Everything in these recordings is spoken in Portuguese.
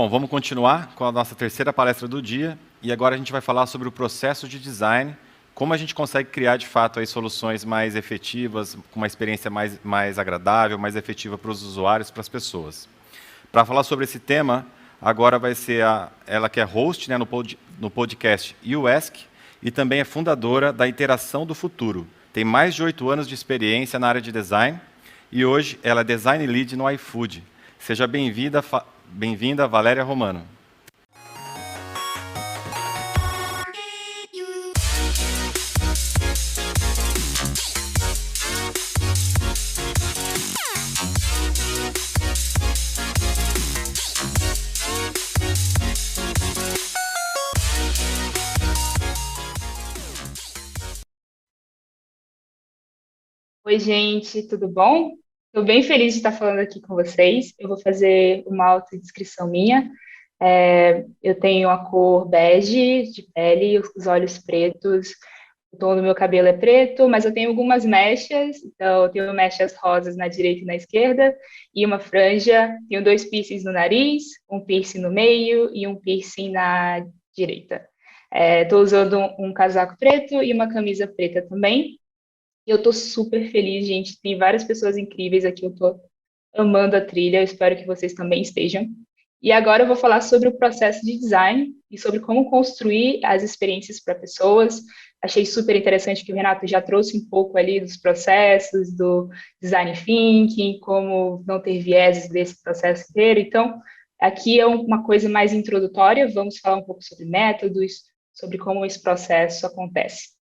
Bom, vamos continuar com a nossa terceira palestra do dia, e agora a gente vai falar sobre o processo de design, como a gente consegue criar, de fato, aí, soluções mais efetivas, com uma experiência mais agradável, mais efetiva para os usuários, para as pessoas. Para falar sobre esse tema, agora vai ser ela que é host, né, no podcast UESC, e também é fundadora da Interação do Futuro. Tem mais de 8 anos de experiência na área de design, e hoje ela é Design Lead no iFood. Seja bem-vinda, Valéria Romano. Oi, gente, tudo bom? Estou bem feliz de estar falando aqui com vocês. Eu vou fazer uma autodescrição minha. Eu tenho a cor bege de pele, os olhos pretos, o tom do meu cabelo é preto, mas eu tenho algumas mechas, então eu tenho mechas rosas na direita e na esquerda, e uma franja. Tenho 2 piercings no nariz, um piercing no meio e um piercing na direita. Estou usando um casaco preto e uma camisa preta também. E eu tô super feliz, gente. Tem várias pessoas incríveis aqui. Eu tô amando a trilha. Eu espero que vocês também estejam. E agora eu vou falar sobre o processo de design e sobre como construir as experiências para pessoas. Achei super interessante que o Renato já trouxe um pouco ali dos processos, do design thinking, como não ter vieses desse processo inteiro. Então, aqui é uma coisa mais introdutória. Vamos falar um pouco sobre métodos, sobre como esse processo acontece.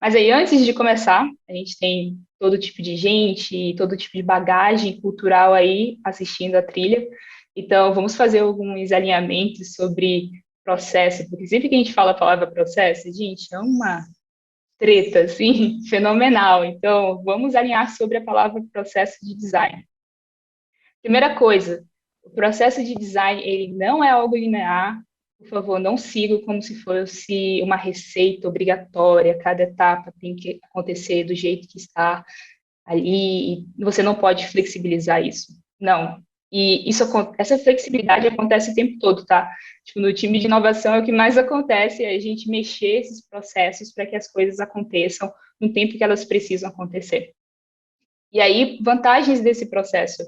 Mas aí, antes de começar, a gente tem todo tipo de gente, todo tipo de bagagem cultural aí assistindo a trilha. Então, vamos fazer alguns alinhamentos sobre processo, porque sempre que a gente fala a palavra processo, gente, é uma treta, assim, fenomenal. Então, vamos alinhar sobre a palavra processo de design. Primeira coisa, o processo de design, ele não é algo linear. Por favor, não siga como se fosse uma receita obrigatória. Cada etapa tem que acontecer do jeito que está ali. E você não pode flexibilizar isso. Não. E essa flexibilidade acontece o tempo todo, tá? Tipo, no time de inovação é o que mais acontece, é a gente mexer esses processos para que as coisas aconteçam no tempo que elas precisam acontecer. E aí, vantagens desse processo.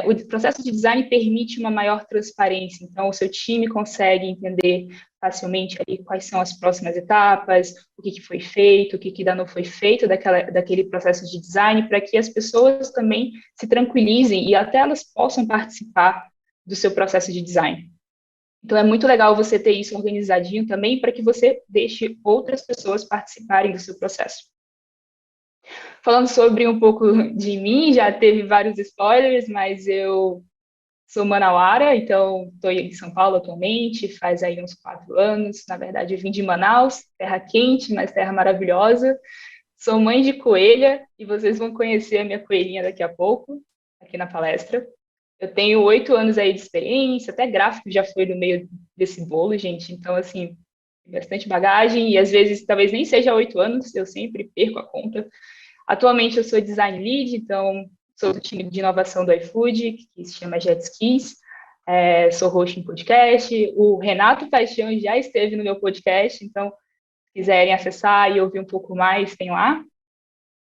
O processo de design permite uma maior transparência, então o seu time consegue entender facilmente ali quais são as próximas etapas, o que foi feito, o que ainda não foi feito daquele processo de design, para que as pessoas também se tranquilizem e até elas possam participar do seu processo de design. Então é muito legal você ter isso organizadinho também, para que você deixe outras pessoas participarem do seu processo. Falando sobre um pouco de mim, já teve vários spoilers, mas eu sou manauara, então estou em São Paulo atualmente, faz aí uns 4 anos. Na verdade, eu vim de Manaus, terra quente, mas terra maravilhosa. Sou mãe de coelha e vocês vão conhecer a minha coelhinha daqui a pouco, aqui na palestra. Eu tenho 8 anos aí de experiência, até gráfico já foi no meio desse bolo, gente. Então, assim, bastante bagagem e às vezes talvez nem seja 8 anos, eu sempre perco a conta. Atualmente eu sou design lead, então sou do time de inovação do iFood, que se chama Jetskis. Sou host em podcast. O Renato Paixão já esteve no meu podcast, então, se quiserem acessar e ouvir um pouco mais, tem lá.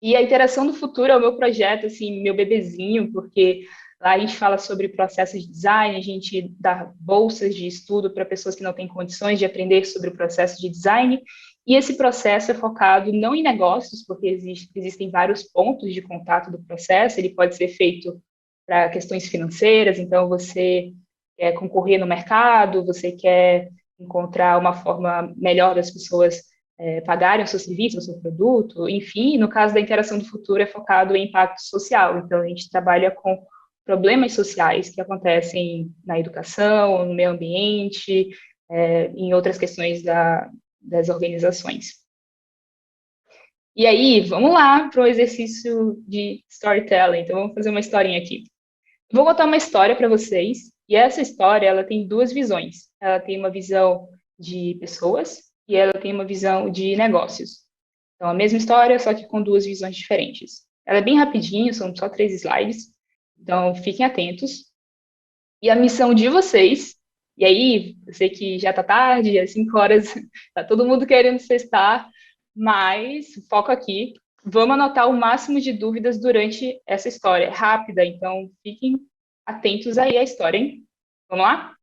E a Interação do Futuro é o meu projeto, assim, meu bebezinho, porque lá a gente fala sobre processos de design, a gente dá bolsas de estudo para pessoas que não têm condições de aprender sobre o processo de design, e esse processo é focado não em negócios, porque existem vários pontos de contato do processo, ele pode ser feito para questões financeiras, então você quer concorrer no mercado, você quer encontrar uma forma melhor das pessoas pagarem o seu serviço, o seu produto, enfim, no caso da Interação do Futuro é focado em impacto social, então a gente trabalha com problemas sociais que acontecem na educação, no meio ambiente, em outras questões das organizações. E aí, vamos lá para o exercício de storytelling. Então, vamos fazer uma historinha aqui. Vou contar uma história para vocês, e essa história ela tem duas visões. Ela tem uma visão de pessoas e ela tem uma visão de negócios. Então, a mesma história, só que com duas visões diferentes. Ela é bem rapidinho, são só 3 slides, então fiquem atentos. E a missão de vocês, e aí, eu sei que já está tarde, às 5 horas, está todo mundo querendo cestar, mas foco aqui. Vamos anotar o máximo de dúvidas durante essa história. É rápida, então fiquem atentos aí à história, hein? Vamos lá?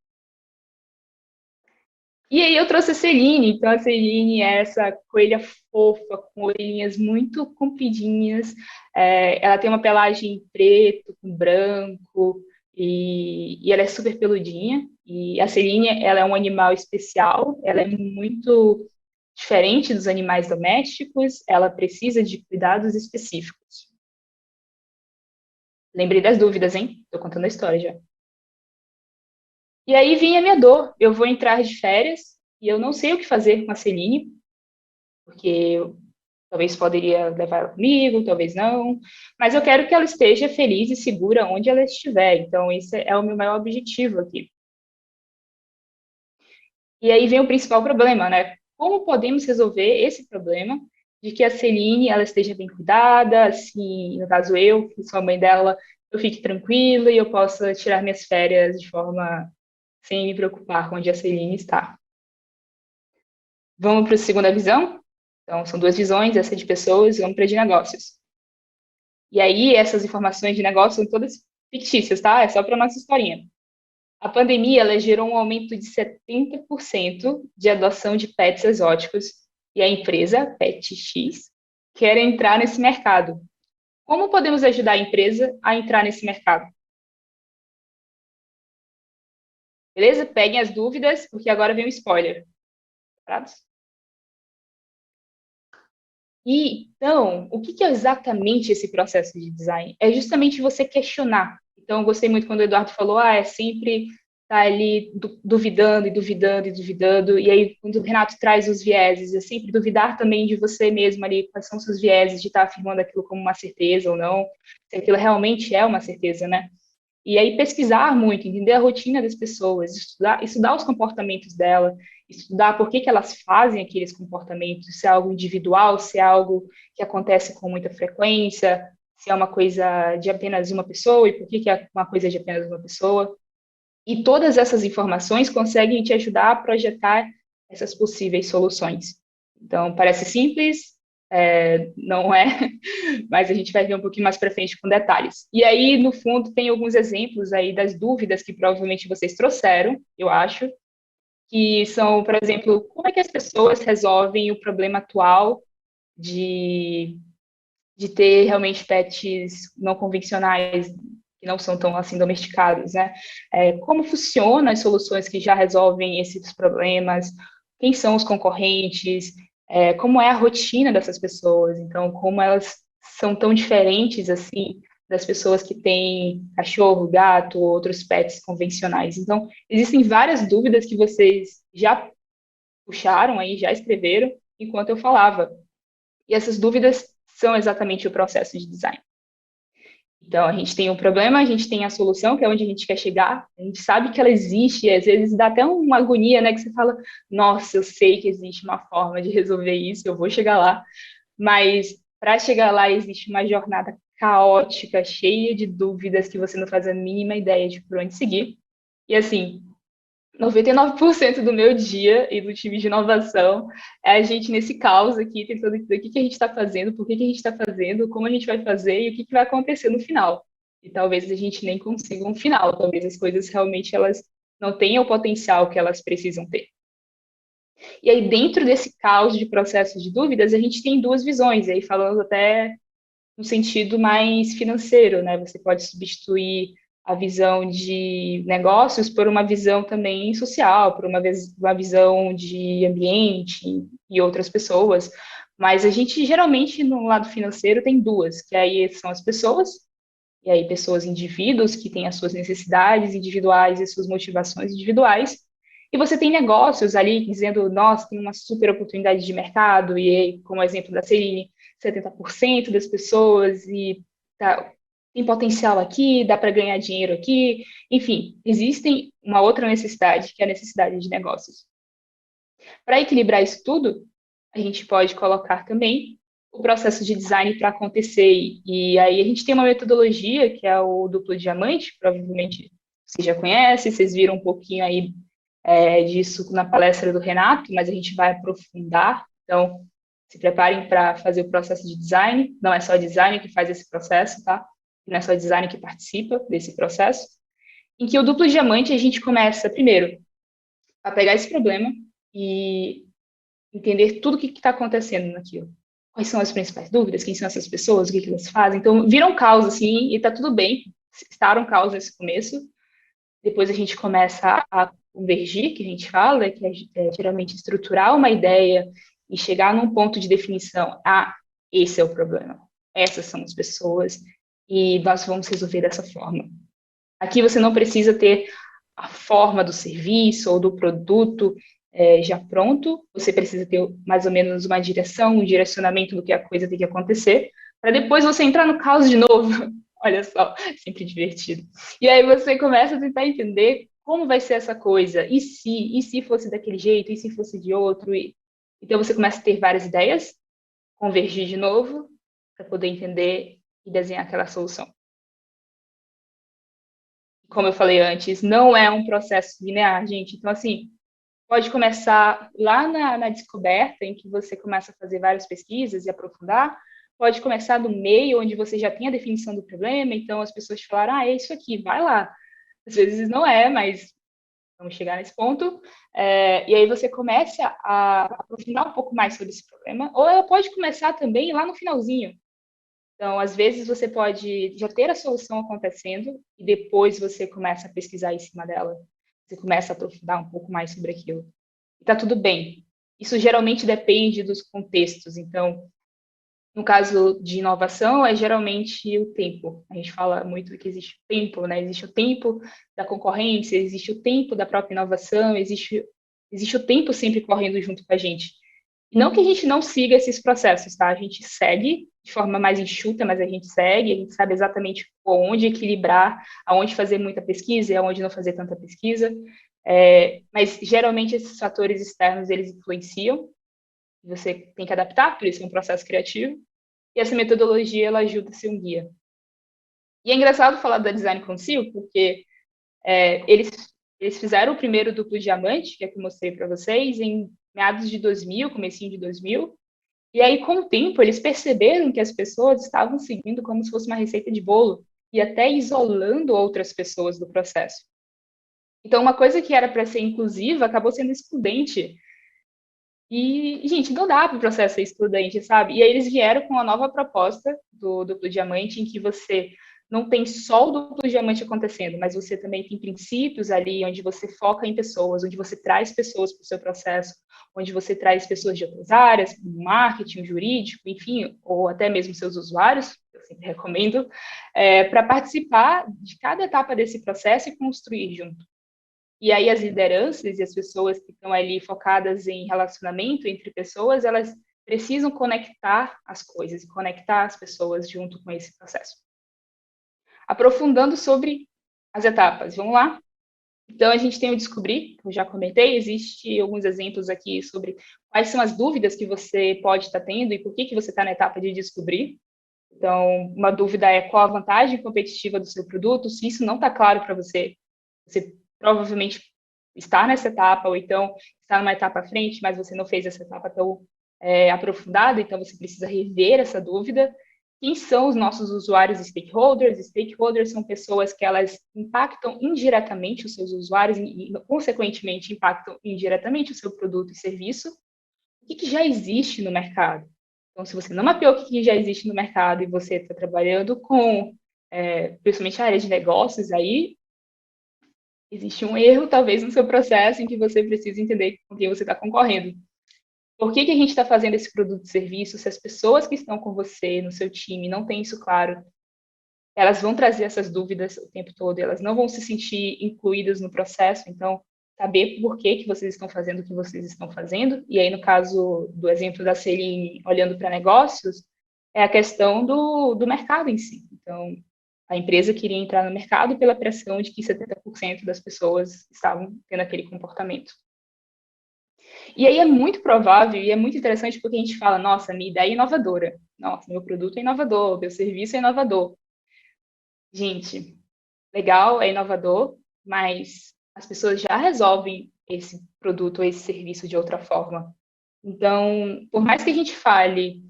E aí eu trouxe a Celine, então a Celine é essa coelha fofa, com orelhinhas muito compridinhas, ela tem uma pelagem preto com branco, e ela é super peludinha, e a Celine, ela é um animal especial, ela é muito diferente dos animais domésticos, ela precisa de cuidados específicos. Lembrei das dúvidas, hein? Estou contando a história já. E aí vinha a minha dor, eu vou entrar de férias, e eu não sei o que fazer com a Celine, porque talvez poderia levar ela comigo, talvez não, mas eu quero que ela esteja feliz e segura onde ela estiver. Então, esse é o meu maior objetivo aqui. E aí vem o principal problema, né? Como podemos resolver esse problema de que a Celine ela esteja bem cuidada, assim, no caso eu, que sou a mãe dela, eu fique tranquila e eu possa tirar minhas férias de forma sem me preocupar com onde a Celine está. Vamos para a segunda visão? Então, são duas visões, essa é de pessoas, vamos para a de negócios. E aí, essas informações de negócio são todas fictícias, tá? É só para nossa historinha. A pandemia, ela gerou um aumento de 70% de adoção de pets exóticos e a empresa, PetX, quer entrar nesse mercado. Como podemos ajudar a empresa a entrar nesse mercado? Beleza? Peguem as dúvidas, porque agora vem um spoiler. Preparados? E, então, o que é exatamente esse processo de design? É justamente você questionar. Então, eu gostei muito quando o Eduardo falou, é sempre estar ali duvidando e duvidando e duvidando. E aí, quando o Renato traz os vieses, é sempre duvidar também de você mesmo ali, quais são os seus vieses, de estar afirmando aquilo como uma certeza ou não, se aquilo realmente é uma certeza, né? E aí pesquisar muito, entender a rotina das pessoas, estudar os comportamentos dela, estudar por que que elas fazem aqueles comportamentos, se é algo individual, se é algo que acontece com muita frequência, se é uma coisa de apenas uma pessoa e por que que é uma coisa de apenas uma pessoa. E todas essas informações conseguem te ajudar a projetar essas possíveis soluções. Então, parece simples, não é, mas a gente vai ver um pouquinho mais para frente com detalhes. E aí, no fundo, tem alguns exemplos aí das dúvidas que provavelmente vocês trouxeram, eu acho, que são, por exemplo, como é que as pessoas resolvem o problema atual de, de ter realmente pets não convencionais, que não são tão assim domesticados, né? Como funcionam as soluções que já resolvem esses problemas, quem são os concorrentes, como é a rotina dessas pessoas, então, como elas são tão diferentes, assim, das pessoas que têm cachorro, gato, ou outros pets convencionais. Então, existem várias dúvidas que vocês já puxaram aí, já escreveram, enquanto eu falava. E essas dúvidas são exatamente o processo de design. Então, a gente tem um problema, a gente tem a solução, que é onde a gente quer chegar, a gente sabe que ela existe, e às vezes dá até uma agonia, né, que você fala, nossa, eu sei que existe uma forma de resolver isso, eu vou chegar lá, mas para chegar lá existe uma jornada caótica, cheia de dúvidas, que você não faz a mínima ideia de por onde seguir, e assim, 99% do meu dia e do time de inovação é a gente nesse caos aqui, tentando entender o que que a gente está fazendo, por que que a gente está fazendo, como a gente vai fazer e o que que vai acontecer no final. E talvez a gente nem consiga um final, talvez as coisas realmente elas não tenham o potencial que elas precisam ter. E aí, dentro desse caos de processos de dúvidas, a gente tem duas visões, aí falando até no sentido mais financeiro, né? Você pode substituir a visão de negócios por uma visão também social, por uma visão de ambiente e outras pessoas. Mas a gente geralmente no lado financeiro tem duas, que aí são as pessoas, e aí pessoas, indivíduos que têm as suas necessidades individuais e suas motivações individuais. E você tem negócios ali dizendo, nossa, tem uma super oportunidade de mercado, e aí, como exemplo da Celine, 70% das pessoas e tá, tem potencial aqui, dá para ganhar dinheiro aqui. Enfim, existem uma outra necessidade, que é a necessidade de negócios. Para equilibrar isso tudo, a gente pode colocar também o processo de design para acontecer. E aí a gente tem uma metodologia que é o duplo diamante, provavelmente você já conhece, vocês viram um pouquinho aí disso na palestra do Renato, mas a gente vai aprofundar. Então, se preparem para fazer o processo de design. Não é só design que faz esse processo, tá? Não é só design que participa desse processo. Em que o duplo diamante a gente começa, primeiro, a pegar esse problema e entender tudo o que está acontecendo naquilo. Quais são as principais dúvidas, quem são essas pessoas, o que elas fazem. Então, vira um caos, assim, e está tudo bem estar um caos nesse começo. Depois a gente começa a convergir, que a gente fala, que é geralmente estruturar uma ideia e chegar num ponto de definição. Ah, esse é o problema. Essas são as pessoas e nós vamos resolver dessa forma. Aqui você não precisa ter a forma do serviço ou do produto já pronto, você precisa ter mais ou menos uma direção, um direcionamento do que a coisa tem que acontecer, para depois você entrar no caos de novo. Olha só, sempre divertido. E aí você começa a tentar entender como vai ser essa coisa, e se fosse daquele jeito, e se fosse de outro. Então você começa a ter várias ideias, convergir de novo, para poder entender e desenhar aquela solução. Como eu falei antes, não é um processo linear, gente. Então, assim, pode começar lá na descoberta, em que você começa a fazer várias pesquisas e aprofundar. Pode começar no meio, onde você já tem a definição do problema, então as pessoas te falaram, é isso aqui, vai lá. Às vezes não é, mas vamos chegar nesse ponto. E aí você começa a aprofundar um pouco mais sobre esse problema, ou ela pode começar também lá no finalzinho. Então, às vezes, você pode já ter a solução acontecendo e depois você começa a pesquisar em cima dela. Você começa a aprofundar um pouco mais sobre aquilo. E tá tudo bem. Isso geralmente depende dos contextos. Então, no caso de inovação, é geralmente o tempo. A gente fala muito que existe o tempo, né? Existe o tempo da concorrência, existe o tempo da própria inovação, existe o tempo sempre correndo junto com a gente. Não que a gente não siga esses processos, tá? A gente segue de forma mais enxuta, mas a gente segue, a gente sabe exatamente onde equilibrar, aonde fazer muita pesquisa e aonde não fazer tanta pesquisa. Mas geralmente esses fatores externos eles influenciam. Você tem que adaptar, por isso é um processo criativo. E essa metodologia ela ajuda a ser um guia. E é engraçado falar da Design Council, porque eles fizeram o primeiro duplo diamante, que é que eu mostrei para vocês, em meados de 2000, comecinho de 2000. E aí, com o tempo, eles perceberam que as pessoas estavam seguindo como se fosse uma receita de bolo e até isolando outras pessoas do processo. Então, uma coisa que era para ser inclusiva acabou sendo excludente. E, gente, não dá para o processo ser excludente, sabe? E aí eles vieram com a nova proposta do duplo diamante, em que você não tem só o duplo diamante acontecendo, mas você também tem princípios ali onde você foca em pessoas, onde você traz pessoas para o seu processo, onde você traz pessoas de outras áreas, como marketing, jurídico, enfim, ou até mesmo seus usuários, eu sempre recomendo, para participar de cada etapa desse processo e construir junto. E aí as lideranças e as pessoas que estão ali focadas em relacionamento entre pessoas, elas precisam conectar as coisas e conectar as pessoas junto com esse processo. Aprofundando sobre as etapas, vamos lá? Então, a gente tem o descobrir, que eu já comentei, existe alguns exemplos aqui sobre quais são as dúvidas que você pode estar tendo e por que você está na etapa de descobrir. Então, uma dúvida é qual a vantagem competitiva do seu produto. Se isso não está claro para você, você provavelmente está nessa etapa, ou então está numa etapa à frente, mas você não fez essa etapa tão aprofundada, então você precisa rever essa dúvida. Quem são os nossos usuários e stakeholders? Stakeholders são pessoas que elas impactam indiretamente os seus usuários e, consequentemente, impactam indiretamente o seu produto e serviço. O que já existe no mercado? Então, se você não mapeou o que já existe no mercado e você está trabalhando com, principalmente a área de negócios, aí existe um erro, talvez, no seu processo em que você precisa entender com quem você está concorrendo. Por que a gente está fazendo esse produto e serviço? Se as pessoas que estão com você, no seu time, não têm isso claro, elas vão trazer essas dúvidas o tempo todo, elas não vão se sentir incluídas no processo, então, saber por que vocês estão fazendo o que vocês estão fazendo, e aí, no caso do exemplo da Celine, olhando para negócios, é a questão do mercado em si. Então, a empresa queria entrar no mercado pela pressão de que 70% das pessoas estavam tendo aquele comportamento. E aí é muito provável e é muito interessante porque a gente fala, nossa, minha ideia é inovadora. Nossa, meu produto é inovador, meu serviço é inovador. Gente, legal, é inovador, mas as pessoas já resolvem esse produto ou esse serviço de outra forma. Então, por mais que a gente fale,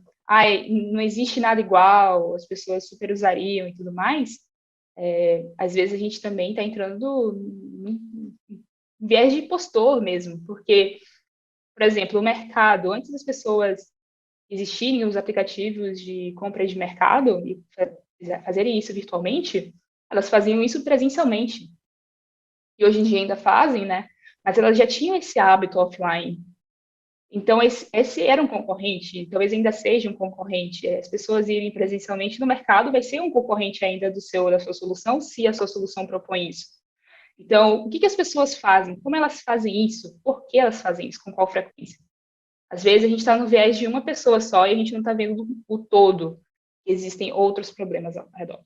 não existe nada igual, as pessoas super usariam e tudo mais, às vezes a gente também está entrando em viés de impostor mesmo, porque, por exemplo, o mercado, antes das pessoas existirem os aplicativos de compra de mercado e fazerem isso virtualmente, elas faziam isso presencialmente. E hoje em dia ainda fazem, né? Mas elas já tinham esse hábito offline. Então, esse era um concorrente, talvez ainda seja um concorrente. As pessoas irem presencialmente no mercado vai ser um concorrente ainda da sua solução, se a sua solução propõe isso. Então, o que, que as pessoas fazem? Como elas fazem isso? Por que elas fazem isso? Com qual frequência? Às vezes a gente está no viés de uma pessoa só e a gente não está vendo o todo. Existem outros problemas ao redor.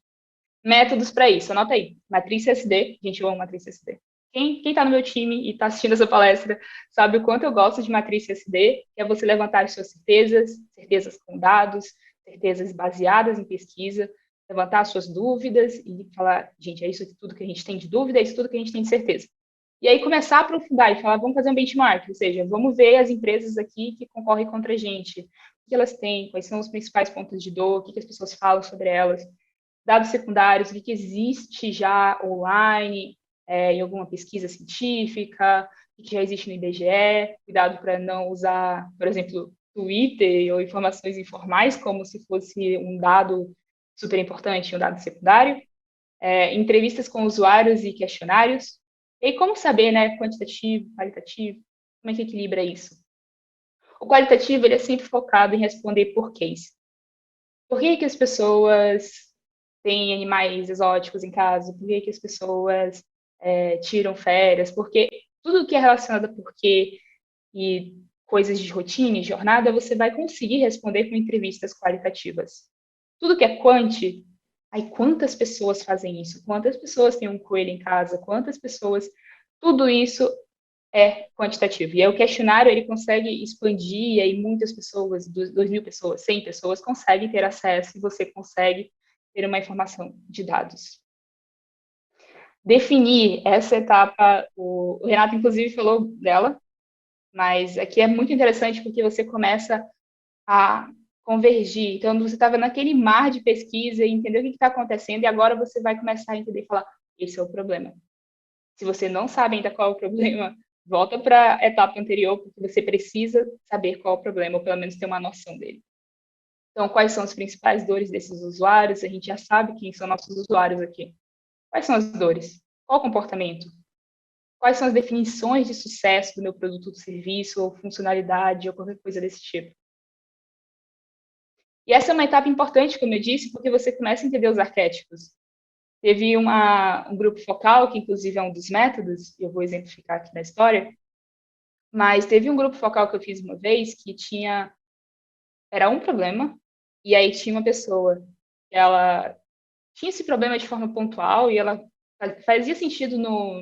Métodos para isso, anota aí. Matriz CSD, a gente ama matriz CSD. Quem está no meu time e está assistindo essa palestra sabe o quanto eu gosto de matriz CSD, que é você levantar as suas certezas, certezas com dados, certezas baseadas em pesquisa, levantar as suas dúvidas e falar, gente, é isso tudo que a gente tem de dúvida, é isso tudo que a gente tem de certeza. E aí começar a aprofundar e falar, vamos fazer um benchmark, ou seja, vamos ver as empresas aqui que concorrem contra a gente, o que elas têm, quais são os principais pontos de dor, o que as pessoas falam sobre elas, dados secundários, o que existe já online, em alguma pesquisa científica, o que já existe no IBGE, cuidado para não usar, por exemplo, Twitter ou informações informais como se fosse um dado super importante, um dado secundário, entrevistas com usuários e questionários, e aí como saber, né, quantitativo, qualitativo, como é que equilibra isso? O qualitativo, ele é sempre focado em responder porquês. Por que as pessoas têm animais exóticos em casa? Por que as pessoas tiram férias? Porque tudo que é relacionado a porquê e coisas de rotina e jornada, você vai conseguir responder com entrevistas qualitativas. Tudo que é quanti, aí quantas pessoas fazem isso? Quantas pessoas têm um coelho em casa? Quantas pessoas? Tudo isso é quantitativo. E aí o questionário, ele consegue expandir, e aí muitas pessoas, 2.000 pessoas, 100 pessoas, conseguem ter acesso e você consegue ter uma informação de dados. Definir essa etapa, o Renato, inclusive, falou dela, mas aqui é muito interessante porque você começa a convergir. Então, você estava naquele mar de pesquisa e entendeu o que está acontecendo, e agora você vai começar a entender e falar: esse é o problema. Se você não sabe ainda qual é o problema, volta para a etapa anterior, porque você precisa saber qual é o problema, ou pelo menos ter uma noção dele. Então, quais são as principais dores desses usuários? A gente já sabe quem são nossos usuários aqui. Quais são as dores? Qual o comportamento? Quais são as definições de sucesso do meu produto ou serviço, ou funcionalidade, ou qualquer coisa desse tipo? E essa é uma etapa importante, como eu disse, porque você começa a entender os arquétipos. Teve um grupo focal, que inclusive é um dos métodos, e eu vou exemplificar aqui na história, mas teve um grupo focal que eu fiz uma vez que era um problema, e aí tinha uma pessoa, ela tinha esse problema de forma pontual, e ela fazia sentido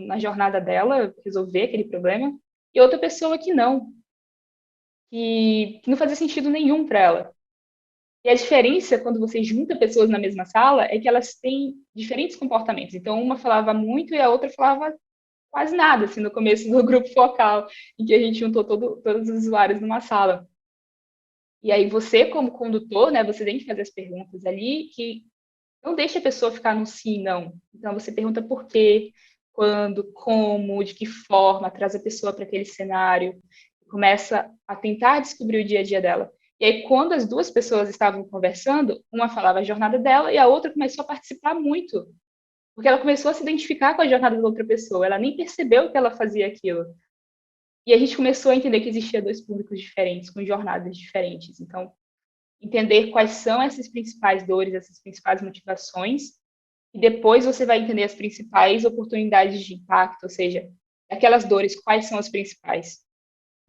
na jornada dela resolver aquele problema, e outra pessoa que não, que não fazia sentido nenhum para ela. E a diferença, quando você junta pessoas na mesma sala, é que elas têm diferentes comportamentos. Então, uma falava muito e a outra falava quase nada, assim, no começo do grupo focal, em que a gente juntou todos os usuários numa sala. E aí você, como condutor, né, você tem que fazer as perguntas ali que não deixa a pessoa ficar no sim, não. Então, você pergunta por quê, quando, como, de que forma, traz a pessoa para aquele cenário, começa a tentar descobrir o dia a dia dela. E aí, quando as duas pessoas estavam conversando, uma falava a jornada dela e a outra começou a participar muito, porque ela começou a se identificar com a jornada da outra pessoa, ela nem percebeu que ela fazia aquilo. E a gente começou a entender que existia dois públicos diferentes, com jornadas diferentes. Então, entender quais são essas principais dores, essas principais motivações, e depois você vai entender as principais oportunidades de impacto, ou seja, aquelas dores, quais são as principais.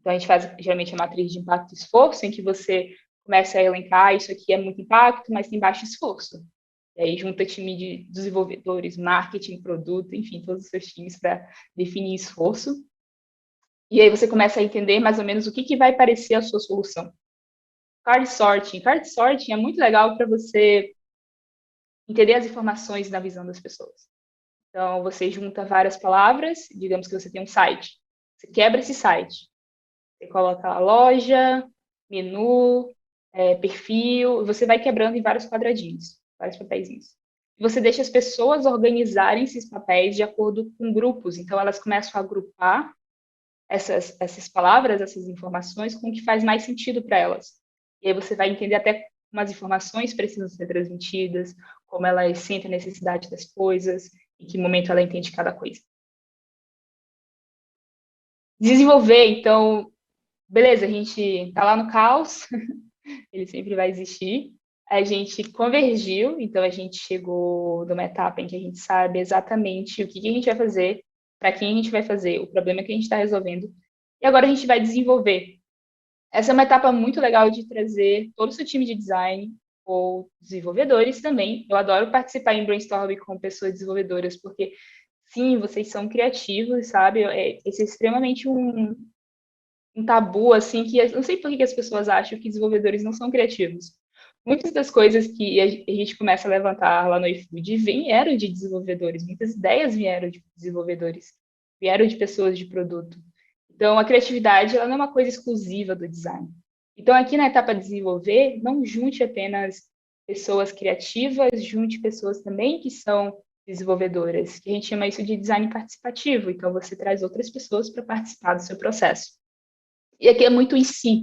Então, a gente faz geralmente a matriz de impacto e esforço, em que você começa a elencar, isso aqui é muito impacto, mas tem baixo esforço. E aí junta time de desenvolvedores, marketing, produto, enfim, todos os seus times para definir esforço. E aí você começa a entender mais ou menos o que vai parecer a sua solução. Card sorting. Card sorting é muito legal para você entender as informações na visão das pessoas. Então, você junta várias palavras, digamos que você tem um site. Você quebra esse site. Você coloca a loja, menu, perfil, você vai quebrando em vários quadradinhos, vários papeizinhos. Você deixa as pessoas organizarem esses papéis de acordo com grupos. Então, elas começam a agrupar essas palavras, essas informações, com o que faz mais sentido para elas. E aí você vai entender até como as informações precisam ser transmitidas, como elas sentem a necessidade das coisas, em que momento ela entende cada coisa. Desenvolver, então, beleza, a gente está lá no caos, ele sempre vai existir. A gente convergiu, então a gente chegou numa etapa em que a gente sabe exatamente o que a gente vai fazer, para quem a gente vai fazer, o problema que a gente está resolvendo. E agora a gente vai desenvolver. Essa é uma etapa muito legal de trazer todo o seu time de design ou desenvolvedores também. Eu adoro participar em brainstorming com pessoas desenvolvedoras, porque sim, vocês são criativos, sabe? Esse é extremamente um tabu, assim, que eu não sei por que as pessoas acham que desenvolvedores não são criativos. Muitas das coisas que a gente começa a levantar lá no iFood vieram de desenvolvedores, muitas ideias vieram de desenvolvedores, vieram de pessoas de produto. Então, a criatividade ela não é uma coisa exclusiva do design. Então, aqui na etapa de desenvolver, não junte apenas pessoas criativas, junte pessoas também que são desenvolvedoras, que a gente chama isso de design participativo. Então, você traz outras pessoas para participar do seu processo. E aqui é muito em si.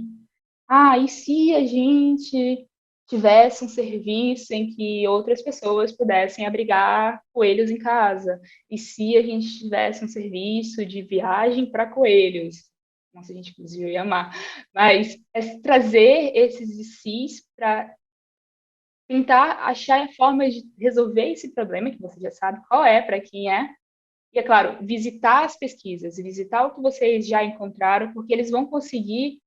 Ah, e se a gente tivesse um serviço em que outras pessoas pudessem abrigar coelhos em casa? E se a gente tivesse um serviço de viagem para coelhos? Nossa, a gente inclusive ia amar. Mas é trazer esses sis para tentar achar formas de resolver esse problema, que você já sabe qual é, para quem é. E, é claro, visitar as pesquisas, visitar o que vocês já encontraram, porque eles vão conseguir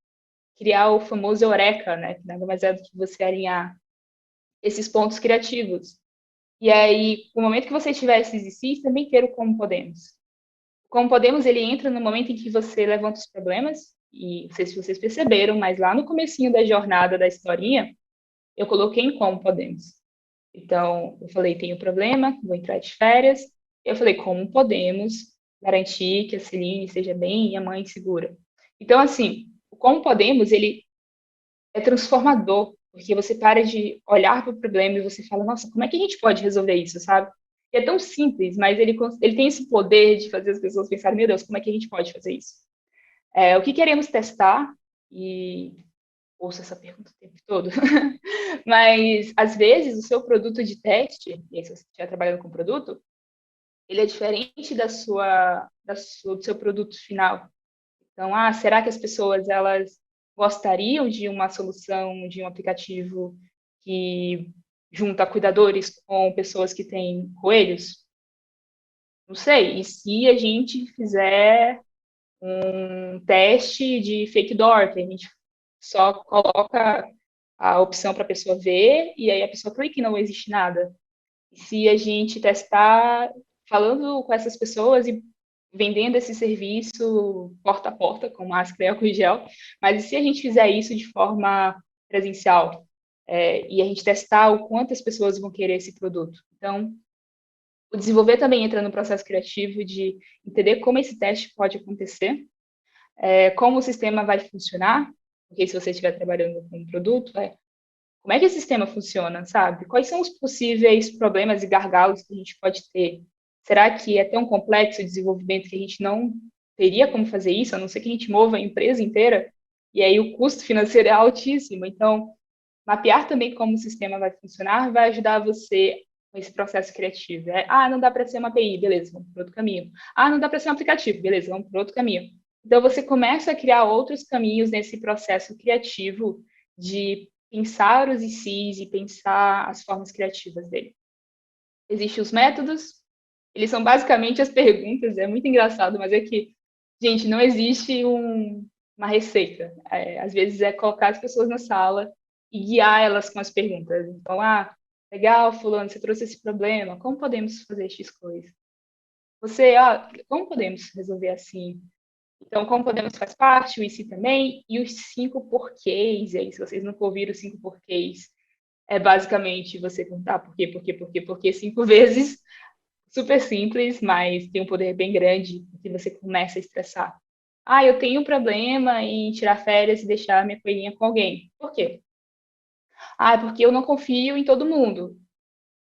criar o famoso eureka, né? Que nada mais é do que você alinhar esses pontos criativos. E aí, no momento que você tiver esses exercícios, também ter o como podemos. O como podemos, ele entra no momento em que você levanta os problemas, e não sei se vocês perceberam, mas lá no comecinho da jornada da historinha, eu coloquei em como podemos. Então, eu falei, tenho problema, vou entrar de férias. Eu falei, como podemos garantir que a Celine esteja bem e a mãe segura? Então, assim, o como podemos, ele é transformador, porque você para de olhar para o problema e você fala, nossa, como é que a gente pode resolver isso, sabe? E é tão simples, mas ele tem esse poder de fazer as pessoas pensarem, meu Deus, como é que a gente pode fazer isso? O que queremos testar, e ouço essa pergunta o tempo todo, mas às vezes o seu produto de teste, e aí se você estiver trabalhando com produto, ele é diferente do seu produto final. Então, será que as pessoas elas gostariam de uma solução, de um aplicativo que junta cuidadores com pessoas que têm coelhos? Não sei. E se a gente fizer um teste de fake door, que a gente só coloca a opção para a pessoa ver e aí a pessoa clica e não existe nada? E se a gente testar falando com essas pessoas e vendendo esse serviço porta a porta, com máscara e álcool em gel, mas e se a gente fizer isso de forma presencial? E a gente testar o quanto as pessoas vão querer esse produto. Então, o desenvolver também entra no processo criativo de entender como esse teste pode acontecer, como o sistema vai funcionar, porque se você estiver trabalhando com um produto, como é que esse sistema funciona, sabe? Quais são os possíveis problemas e gargalos que a gente pode ter? Será que é tão complexo o desenvolvimento que a gente não teria como fazer isso, a não ser que a gente mova a empresa inteira? E aí o custo financeiro é altíssimo. Então, mapear também como o sistema vai funcionar vai ajudar você com esse processo criativo. Não dá para ser uma API, beleza, vamos para outro caminho. Não dá para ser um aplicativo, beleza, vamos para outro caminho. Então, você começa a criar outros caminhos nesse processo criativo de pensar os ICs e pensar as formas criativas dele. Existem os métodos, eles são basicamente as perguntas, é muito engraçado, mas é que, gente, não existe uma receita. Às vezes é colocar as pessoas na sala e guiar elas com as perguntas. Então, legal, fulano, você trouxe esse problema, como podemos fazer X coisa? Você, como podemos resolver assim? Então, como podemos faz parte, o e se também, e os 5 porquês, e aí, se vocês nunca ouviram os 5 porquês, é basicamente você contar por quê, 5 vezes, Super simples, mas tem um poder bem grande, porque você começa a estressar. Ah, eu tenho um problema em tirar férias e deixar minha coelhinha com alguém. Por quê? Ah, é porque eu não confio em todo mundo.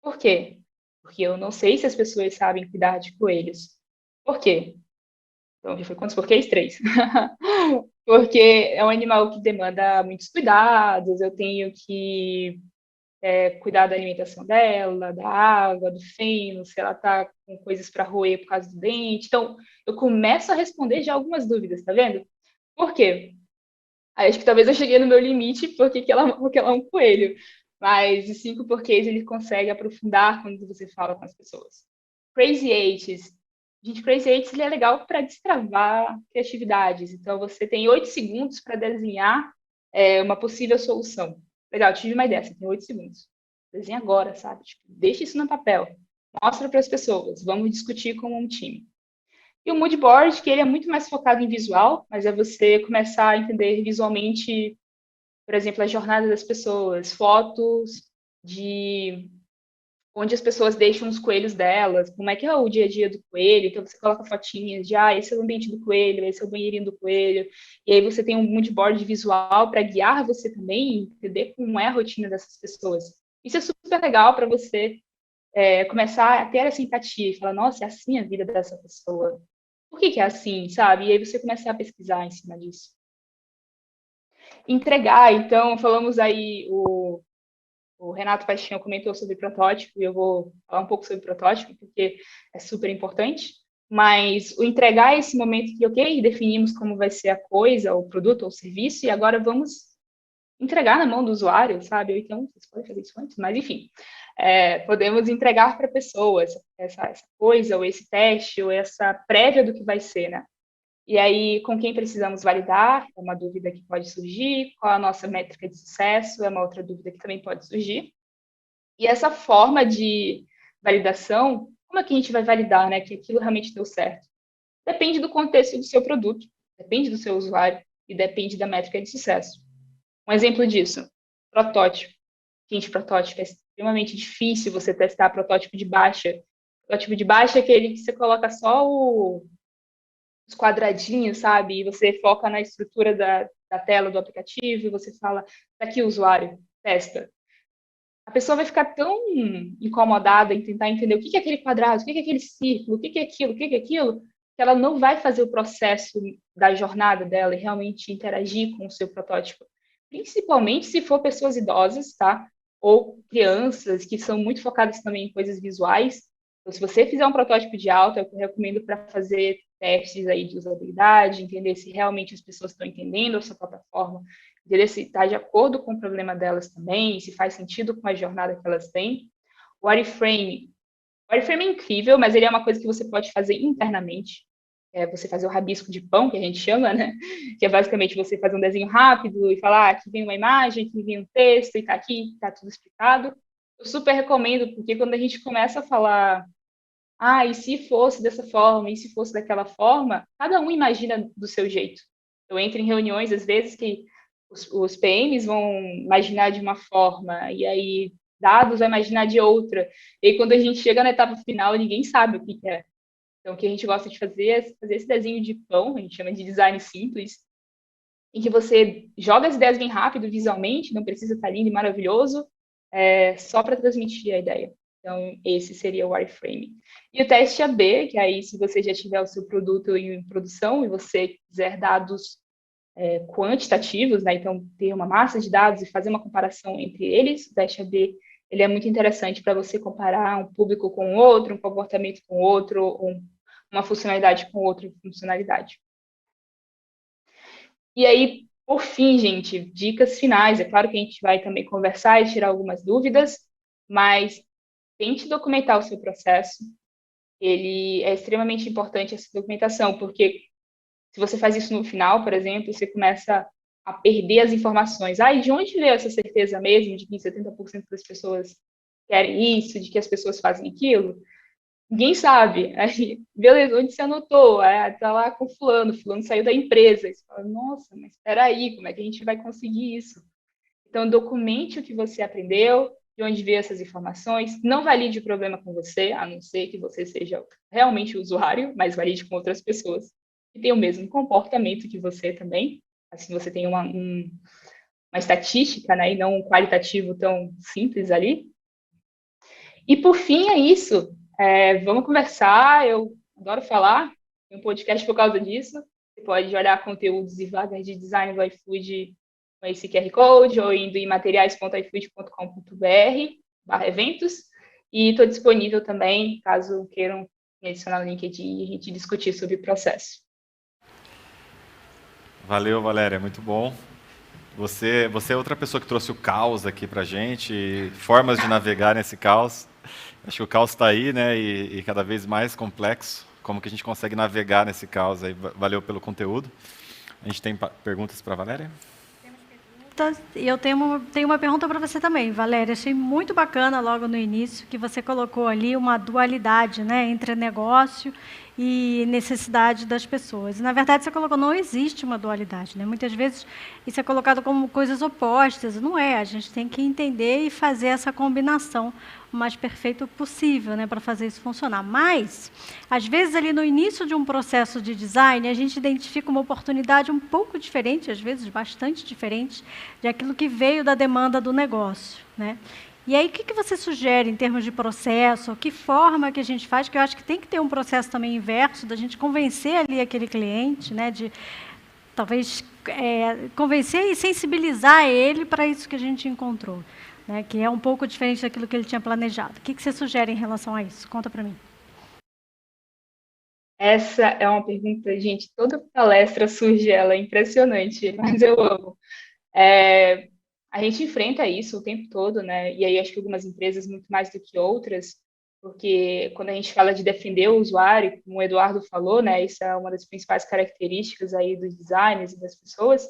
Por quê? Porque eu não sei se as pessoas sabem cuidar de coelhos. Por quê? Então, já foi quantos porquês? Três. Porque é um animal que demanda muitos cuidados, eu tenho que cuidar da alimentação dela, da água, do feno, se ela tá com coisas para roer por causa do dente. Então, eu começo a responder já algumas dúvidas, tá vendo? Por quê? Aí, acho que talvez eu cheguei no meu limite porque ela é um coelho. Mas os cinco porquês ele consegue aprofundar quando você fala com as pessoas. Crazy Eights. Gente, Crazy Eights ele é legal para destravar criatividades. Então, você tem 8 segundos para desenhar uma possível solução. Legal, tive uma ideia, você tem 8 segundos. Desenha agora, sabe? Tipo, deixa isso no papel. Mostra para as pessoas. Vamos discutir como um time. E o mood board, que ele é muito mais focado em visual, mas é você começar a entender visualmente, por exemplo, a jornada das pessoas, fotos de onde as pessoas deixam os coelhos delas, como é que é o dia a dia do coelho, então você coloca fotinhas de, esse é o ambiente do coelho, esse é o banheirinho do coelho, e aí você tem um mood board visual para guiar você também, entender como é a rotina dessas pessoas. Isso é super legal para você começar a ter essa empatia e falar, nossa, é assim a vida dessa pessoa. Por que é assim, sabe? E aí você começa a pesquisar em cima disso. Entregar, então, falamos aí, o Renato Paixão comentou sobre protótipo, e eu vou falar um pouco sobre protótipo, porque é super importante, mas o entregar é esse momento que, ok, definimos como vai ser a coisa, o produto ou o serviço, e agora vamos entregar na mão do usuário, sabe? Ou então, vocês podem fazer isso antes, mas enfim, podemos entregar para a pessoa essa coisa, ou esse teste, ou essa prévia do que vai ser, né? E aí, com quem precisamos validar? É uma dúvida que pode surgir. Qual a nossa métrica de sucesso? É uma outra dúvida que também pode surgir. E essa forma de validação, como é que a gente vai validar, né, que aquilo realmente deu certo? Depende do contexto do seu produto, depende do seu usuário e depende da métrica de sucesso. Um exemplo disso, protótipo. Gente, protótipo é extremamente difícil você testar protótipo de baixa. Protótipo de baixa é aquele que você coloca só os quadradinhos, sabe? E você foca na estrutura da tela do aplicativo e você fala, tá aqui o usuário, testa. A pessoa vai ficar tão incomodada em tentar entender o que é aquele quadrado, o que é aquele círculo, o que é aquilo, o que é aquilo, que ela não vai fazer o processo da jornada dela e realmente interagir com o seu protótipo. Principalmente se for pessoas idosas, tá? Ou crianças que são muito focadas também em coisas visuais. Então, se você fizer um protótipo de alta, eu recomendo para fazer testes aí de usabilidade, entender se realmente as pessoas estão entendendo a sua plataforma, entender se está de acordo com o problema delas também, se faz sentido com a jornada que elas têm. O wireframe. O wireframe é incrível, mas ele é uma coisa que você pode fazer internamente. É você fazer o rabisco de pão, que a gente chama, né? Que é basicamente você fazer um desenho rápido e falar, aqui vem uma imagem, aqui vem um texto, e tá aqui, tá tudo explicado. Eu super recomendo, porque quando a gente começa a falar, e se fosse dessa forma, e se fosse daquela forma, cada um imagina do seu jeito. Eu entro em reuniões, às vezes, que os PMs vão imaginar de uma forma, e aí dados vai imaginar de outra. E aí, quando a gente chega na etapa final, ninguém sabe o que é. Então, o que a gente gosta de fazer é fazer esse desenho de pão, a gente chama de design simples, em que você joga as ideias bem rápido, visualmente, não precisa estar lindo e maravilhoso, só para transmitir a ideia. Então, esse seria o wireframe. E o teste AB, que aí, se você já tiver o seu produto em produção e você quiser dados quantitativos, né? Então, ter uma massa de dados e fazer uma comparação entre eles, o teste AB ele é muito interessante para você comparar um público com outro, um comportamento com outro, uma funcionalidade com outra funcionalidade. E aí, por fim, gente, dicas finais. É claro que a gente vai também conversar e tirar algumas dúvidas, mas tente documentar o seu processo. Ele é extremamente importante essa documentação, porque se você faz isso no final, por exemplo, você começa a perder as informações. E de onde veio essa certeza mesmo de que 70% das pessoas querem isso, de que as pessoas fazem aquilo? Ninguém sabe. Aí, beleza, onde você anotou? Tá lá com fulano saiu da empresa. Aí você fala, nossa, mas espera aí, como é que a gente vai conseguir isso? Então, documente o que você aprendeu, de onde veio essas informações, não valide o problema com você, a não ser que você seja realmente o usuário, mas valide com outras pessoas que têm o mesmo comportamento que você também. Assim, você tem uma estatística, né, e não um qualitativo tão simples ali. E, por fim, é isso. Vamos conversar, eu adoro falar, tem um podcast por causa disso. Você pode olhar conteúdos e vagas de design do iFood com esse QR Code, ou indo em materiais.ifood.com.br/eventos. E estou disponível também, caso queiram me adicionar no LinkedIn e a gente discutir sobre o processo. Valeu, Valéria, muito bom. Você é outra pessoa que trouxe o caos aqui pra gente, formas de navegar nesse caos. Acho que o caos está aí, né, e cada vez mais complexo. Como que a gente consegue navegar nesse caos aí? Valeu pelo conteúdo. A gente tem perguntas para a Valéria? E eu tenho uma pergunta para você também, Valéria. Achei muito bacana logo no início que você colocou ali uma dualidade, né, entre negócio e necessidade das pessoas. E, na verdade, você colocou, não existe uma dualidade, né? Muitas vezes isso é colocado como coisas opostas. Não é, a gente tem que entender e fazer essa combinação o mais perfeito possível, né, para fazer isso funcionar. Mas, às vezes, ali no início de um processo de design, a gente identifica uma oportunidade um pouco diferente, às vezes bastante diferente, de aquilo que veio da demanda do negócio, né? E aí, o que você sugere em termos de processo? Que forma que a gente faz? Que eu acho que tem que ter um processo também inverso, da gente convencer ali aquele cliente, né? De talvez convencer e sensibilizar ele para isso que a gente encontrou, né? Que é um pouco diferente daquilo que ele tinha planejado. O que você sugere em relação a isso? Conta para mim. Essa é uma pergunta, gente, toda palestra surge ela, é impressionante, mas eu amo. A gente enfrenta isso o tempo todo, né? E aí acho que algumas empresas muito mais do que outras, porque quando a gente fala de defender o usuário, como o Eduardo falou, né? Isso é uma das principais características aí dos designers e das pessoas.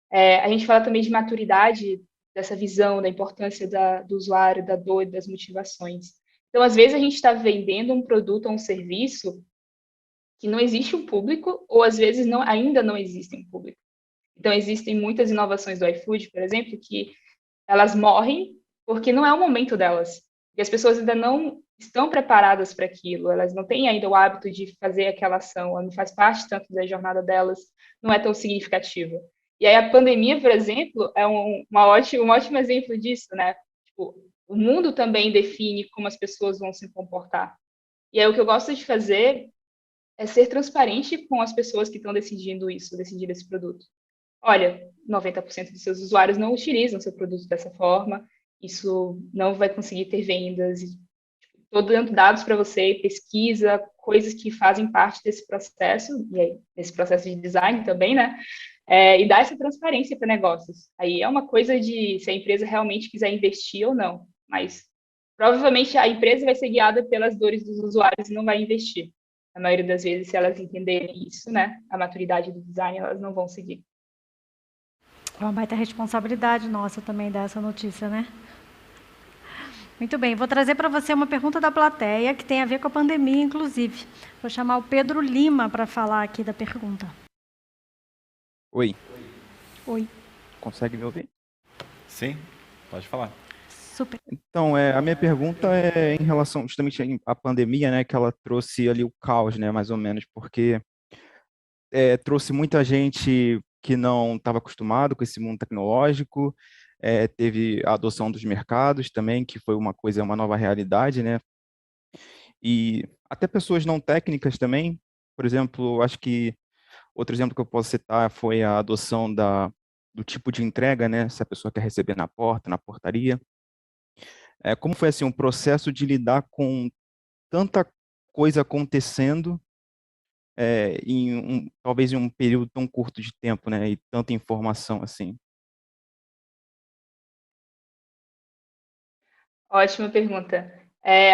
A gente fala também de maturidade dessa visão, da importância do usuário, da dor, das motivações. Então, às vezes a gente está vendendo um produto ou um serviço que não existe um público, ou às vezes ainda não existe um público. Então, existem muitas inovações do iFood, por exemplo, que elas morrem porque não é o momento delas. E as pessoas ainda não estão preparadas para aquilo, elas não têm ainda o hábito de fazer aquela ação, ela não faz parte tanto da jornada delas, não é tão significativa. E aí a pandemia, por exemplo, é um ótimo exemplo disso, né? Tipo, o mundo também define como as pessoas vão se comportar. E aí o que eu gosto de fazer é ser transparente com as pessoas que estão decidindo isso, decidindo esse produto. Olha, 90% dos seus usuários não utilizam seu produto dessa forma, isso não vai conseguir ter vendas. Estou dando dados para você, pesquisa, coisas que fazem parte desse processo, e aí, desse processo de design também, né? E dar essa transparência para negócios. Aí é uma coisa de se a empresa realmente quiser investir ou não, mas provavelmente a empresa vai ser guiada pelas dores dos usuários e não vai investir. Na maioria das vezes, se elas entenderem isso, né, a maturidade do design, elas não vão seguir. É uma baita responsabilidade nossa também dar essa notícia, né? Muito bem, vou trazer para você uma pergunta da plateia que tem a ver com a pandemia, inclusive. Vou chamar o Pedro Lima para falar aqui da pergunta. Oi. Oi. Consegue me ouvir? Sim, pode falar. Super. Então, a minha pergunta é em relação justamente à pandemia, né, que ela trouxe ali o caos, né, mais ou menos, porque trouxe muita gente que não estava acostumado com esse mundo tecnológico, teve a adoção dos mercados também, que foi uma nova realidade, né, e até pessoas não técnicas também, por exemplo, acho que outro exemplo que eu posso citar foi a adoção do tipo de entrega, né, se a pessoa quer receber na porta, na portaria. Como foi assim um processo de lidar com tanta coisa acontecendo talvez em um período tão curto de tempo, né, e tanta informação assim? Ótima pergunta.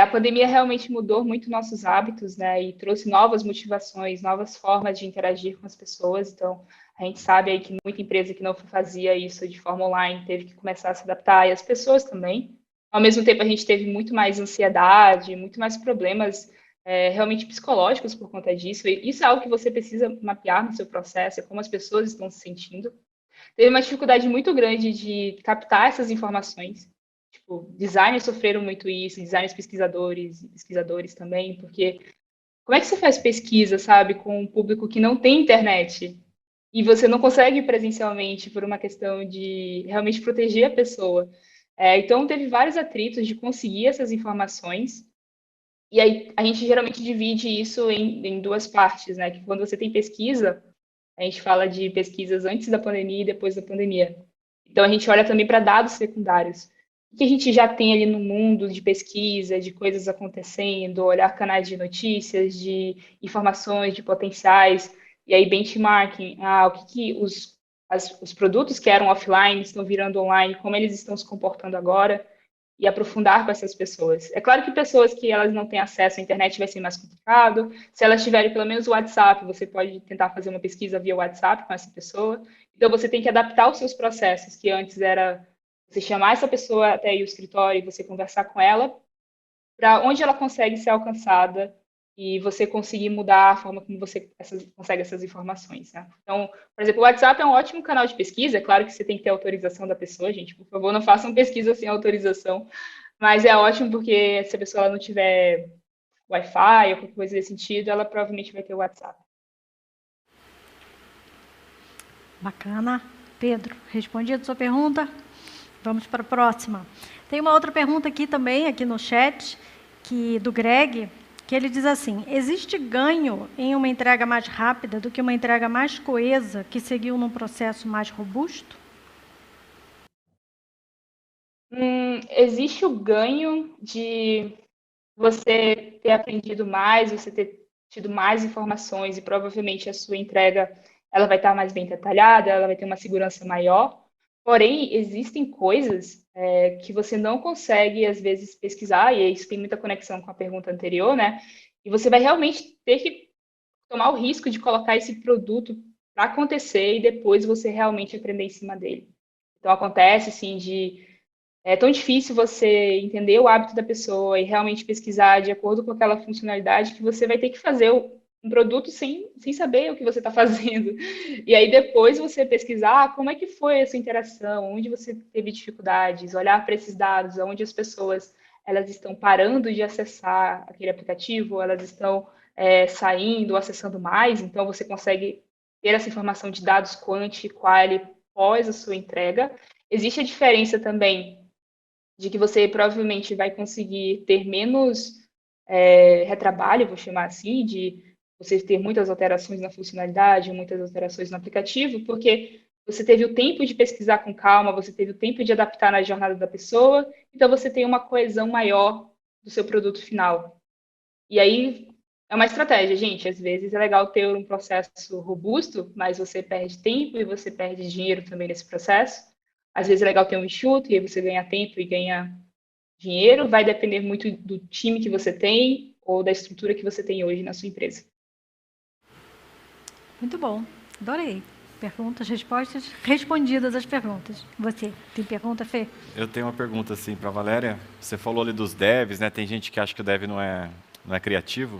A pandemia realmente mudou muito nossos hábitos, né, e trouxe novas motivações, novas formas de interagir com as pessoas. Então, a gente sabe aí que muita empresa que não fazia isso de forma online teve que começar a se adaptar, e as pessoas também. Ao mesmo tempo, a gente teve muito mais ansiedade, muito mais problemas realmente psicológicos por conta disso. E isso é algo que você precisa mapear no seu processo, é como as pessoas estão se sentindo. Teve uma dificuldade muito grande de captar essas informações. Tipo, designers sofreram muito isso, designers pesquisadores e pesquisadores também, porque como é que você faz pesquisa, sabe, com um público que não tem internet? E você não consegue ir presencialmente por uma questão de realmente proteger a pessoa. Então, teve vários atritos de conseguir essas informações. E aí, a gente geralmente divide isso em duas partes, né? Que quando você tem pesquisa, a gente fala de pesquisas antes da pandemia e depois da pandemia. Então, a gente olha também para dados secundários. O que a gente já tem ali no mundo de pesquisa, de coisas acontecendo, olhar canais de notícias, de informações, de potenciais, e aí benchmarking, o que os produtos que eram offline estão virando online, como eles estão se comportando agora, e aprofundar com essas pessoas. É claro que pessoas que elas não têm acesso à internet vai ser mais complicado. Se elas tiverem pelo menos o WhatsApp, você pode tentar fazer uma pesquisa via WhatsApp com essa pessoa. Então, você tem que adaptar os seus processos, que antes era você chamar essa pessoa até ir ao escritório e você conversar com ela, para onde ela consegue ser alcançada e você conseguir mudar a forma como você consegue essas informações. Né? Então, por exemplo, o WhatsApp é um ótimo canal de pesquisa. É claro que você tem que ter autorização da pessoa, gente. Por favor, não façam pesquisa sem autorização. Mas é ótimo porque se a pessoa ela não tiver Wi-Fi ou qualquer coisa desse sentido, ela provavelmente vai ter o WhatsApp. Bacana. Pedro, respondido a sua pergunta? Vamos para a próxima. Tem uma outra pergunta aqui também, aqui no chat, do Greg, que ele diz assim: existe ganho em uma entrega mais rápida do que uma entrega mais coesa, que seguiu num processo mais robusto? Existe o ganho de você ter aprendido mais, você ter tido mais informações e provavelmente a sua entrega ela vai estar mais bem detalhada, ela vai ter uma segurança maior. Porém, existem coisas que você não consegue, às vezes, pesquisar, e isso tem muita conexão com a pergunta anterior, né? E você vai realmente ter que tomar o risco de colocar esse produto para acontecer e depois você realmente aprender em cima dele. Então, acontece, assim, é tão difícil você entender o hábito da pessoa e realmente pesquisar de acordo com aquela funcionalidade que você vai ter que fazer um produto sem saber o que você está fazendo. E aí depois você pesquisar como é que foi essa interação, onde você teve dificuldades, olhar para esses dados, onde as pessoas elas estão parando de acessar aquele aplicativo, elas estão saindo, acessando mais, então você consegue ter essa informação de dados quant e quali pós a sua entrega. Existe a diferença também de que você provavelmente vai conseguir ter menos retrabalho, vou chamar assim, de você ter muitas alterações na funcionalidade, muitas alterações no aplicativo, porque você teve o tempo de pesquisar com calma, você teve o tempo de adaptar na jornada da pessoa, então você tem uma coesão maior do seu produto final. E aí é uma estratégia, gente. Às vezes é legal ter um processo robusto, mas você perde tempo e você perde dinheiro também nesse processo. Às vezes é legal ter um enxuto e aí você ganha tempo e ganha dinheiro. Vai depender muito do time que você tem ou da estrutura que você tem hoje na sua empresa. Muito bom. Adorei. Perguntas, respostas, respondidas as perguntas. Você tem pergunta, Fê? Eu tenho uma pergunta assim para a Valéria. Você falou ali dos devs, né? Tem gente que acha que o dev não é criativo.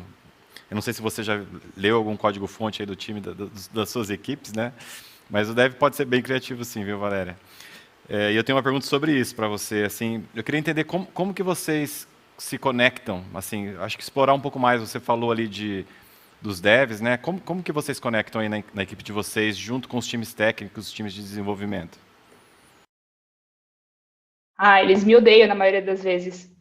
Eu não sei se você já leu algum código-fonte aí do time das suas equipes, né? Mas o dev pode ser bem criativo sim, viu, Valéria? E eu tenho uma pergunta sobre isso para você. Assim, eu queria entender como que vocês se conectam. Assim, acho que explorar um pouco mais. Você falou ali dos devs, né? Como que vocês conectam aí na equipe de vocês, junto com os times técnicos, os times de desenvolvimento? Eles me odeiam na maioria das vezes.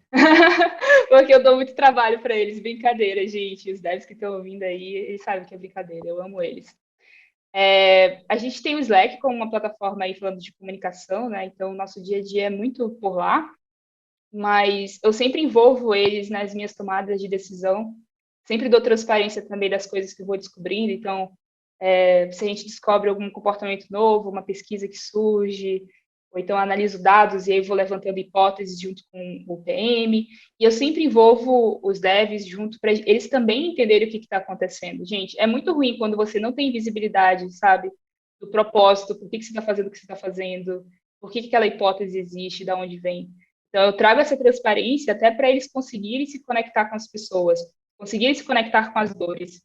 Porque eu dou muito trabalho para eles. Brincadeira, gente. Os devs que estão ouvindo aí, eles sabem que é brincadeira. Eu amo eles. A gente tem o Slack como uma plataforma aí falando de comunicação, né? Então, o nosso dia a dia é muito por lá. Mas eu sempre envolvo eles nas minhas tomadas de decisão. Sempre dou transparência também das coisas que eu vou descobrindo. Então, se a gente descobre algum comportamento novo, uma pesquisa que surge, ou então analiso dados e aí vou levantando hipóteses junto com o PM. E eu sempre envolvo os devs junto para eles também entenderem o que está acontecendo. Gente, é muito ruim quando você não tem visibilidade, sabe, do propósito, por que você está fazendo o que você está fazendo, por que aquela hipótese existe, de onde vem. Então, eu trago essa transparência até para eles conseguirem se conectar com as pessoas, conseguirem se conectar com as dores.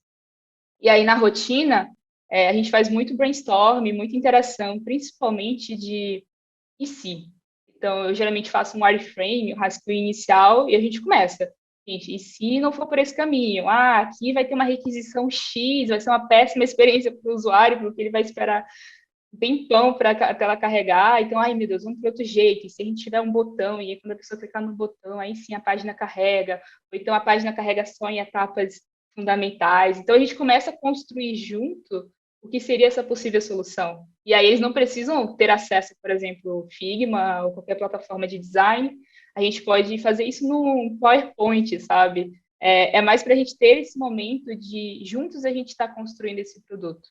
E aí, na rotina, a gente faz muito brainstorm, muita interação, principalmente de e se. Então, eu geralmente faço um wireframe, um rascunho inicial, e a gente começa. Gente, e se não for por esse caminho? Ah, aqui vai ter uma requisição X, vai ser uma péssima experiência para o usuário, porque ele vai esperar um tempão para a tela carregar. Então, ai meu Deus, vamos para outro jeito. E se a gente tiver um botão, e aí quando a pessoa clicar no botão, aí sim a página carrega. Ou então a página carrega só em etapas fundamentais. Então, a gente começa a construir junto o que seria essa possível solução. E aí eles não precisam ter acesso, por exemplo, Figma ou qualquer plataforma de design. A gente pode fazer isso no PowerPoint, sabe? É mais para a gente ter esse momento de juntos a gente estar construindo esse produto.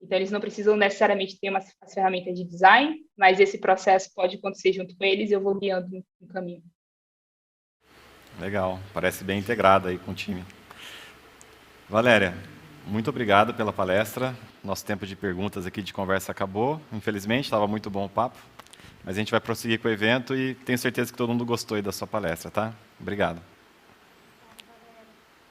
Então, eles não precisam necessariamente ter as ferramentas de design, mas esse processo pode acontecer junto com eles e eu vou guiando no caminho. Legal, parece bem integrado aí com o time. Valéria, muito obrigado pela palestra. Nosso tempo de perguntas aqui, de conversa acabou. Infelizmente, estava muito bom o papo. Mas a gente vai prosseguir com o evento e tenho certeza que todo mundo gostou aí da sua palestra, tá? Obrigado.